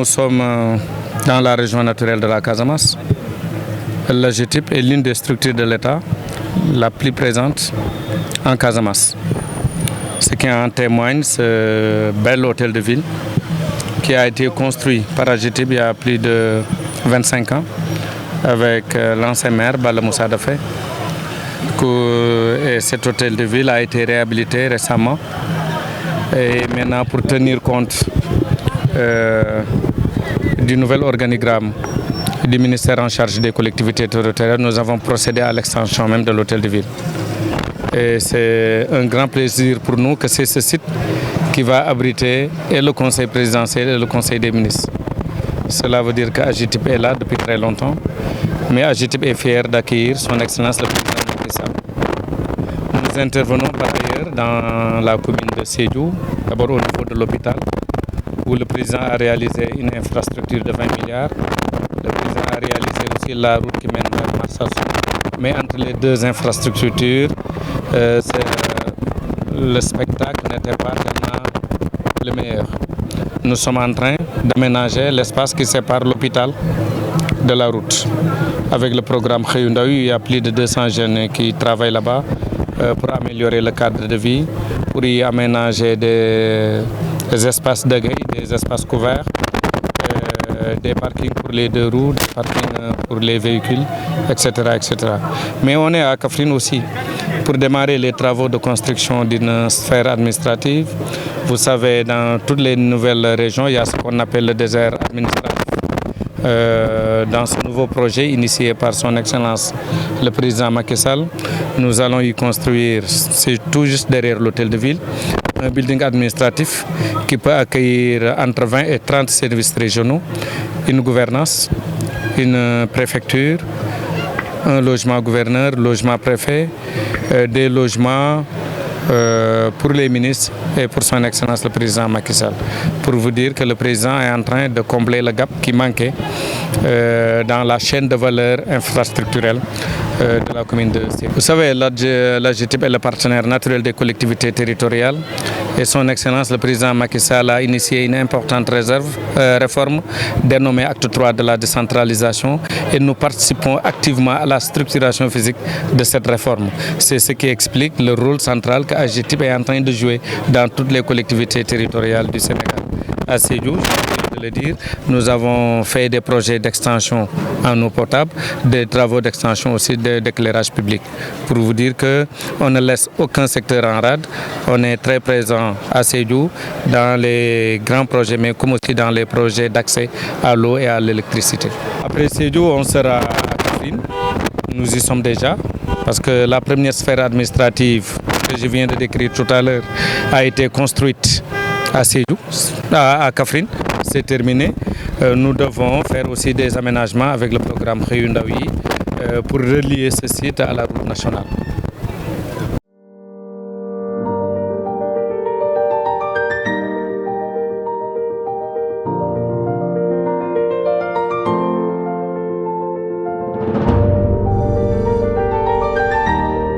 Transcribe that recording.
sommes dans la région naturelle de la Casamance. L'AGETIP est l'une des structures de l'État la plus présente en Casamance. Ce qui en témoigne, ce bel hôtel de ville qui a été construit par AGETIP il y a plus de 25 ans avec l'ancien maire Bala Moussa Dafé. Et cet hôtel de ville a été réhabilité récemment. Et maintenant, pour tenir compte du nouvel organigramme du ministère en charge des collectivités territoriales, nous avons procédé à l'extension même de l'hôtel de ville. Et c'est un grand plaisir pour nous que c'est ce site qui va abriter et le conseil présidentiel et le conseil des ministres. Cela veut dire qu'AGETIP est là depuis très longtemps, mais AGETIP est fier d'accueillir son Excellence le président Macky Sall. Nous intervenons par ailleurs dans la commune de Sédhiou, d'abord au niveau de l'hôpital, où le président a réalisé une infrastructure de 20 milliards. Le président a réalisé aussi la route qui mène vers Marsassoum. Mais entre les deux infrastructures, le spectacle n'était pas tellement le meilleur. Nous sommes en train d'aménager l'espace qui sépare l'hôpital de la route. Avec le programme Xëyu Ndaw yi, il y a plus de 200 jeunes qui travaillent là-bas pour améliorer le cadre de vie, pour y aménager des espaces d'accueil, des espaces couverts, des parkings pour les deux roues, des parkings pour les véhicules, etc., etc. Mais on est à Kaffrine aussi pour démarrer les travaux de construction d'une sphère administrative. Vous savez, dans toutes les nouvelles régions, il y a ce qu'on appelle le désert administratif. Dans ce nouveau projet initié par son Excellence le président Macky Sall, nous allons y construire, c'est tout juste derrière l'hôtel de ville, un building administratif qui peut accueillir entre 20 et 30 services régionaux, une gouvernance, une préfecture, un logement gouverneur, logement préfet, des logements pour les ministres et pour son Excellence le président Macky Sall. Pour vous dire que le président est en train de combler le gap qui manquait dans la chaîne de valeur infrastructurelle de la commune de Sédhiou. Vous savez, l'AGETIP est le partenaire naturel des collectivités territoriales et son Excellence le président Macky Sall a initié une importante réforme dénommée Acte 3 de la décentralisation et nous participons activement à la structuration physique de cette réforme. C'est ce qui explique le rôle central que AGETIP est en train de jouer dans toutes les collectivités territoriales du Sénégal. À Sédhiou, je viens de le dire, nous avons fait des projets d'extension en eau potable, des travaux d'extension aussi d'éclairage public. Pour vous dire qu'on ne laisse aucun secteur en rade, on est très présent à Sédhiou dans les grands projets, mais comme aussi dans les projets d'accès à l'eau et à l'électricité. Après Sédhiou, on sera à Kaffrine. Nous y sommes déjà, parce que la première sphère administrative que je viens de décrire tout à l'heure a été construite à Sédhiou, à Kaffrine. C'est terminé. Nous devons faire aussi des aménagements avec le programme Xëyu Ndaw yi pour relier ce site à la route nationale.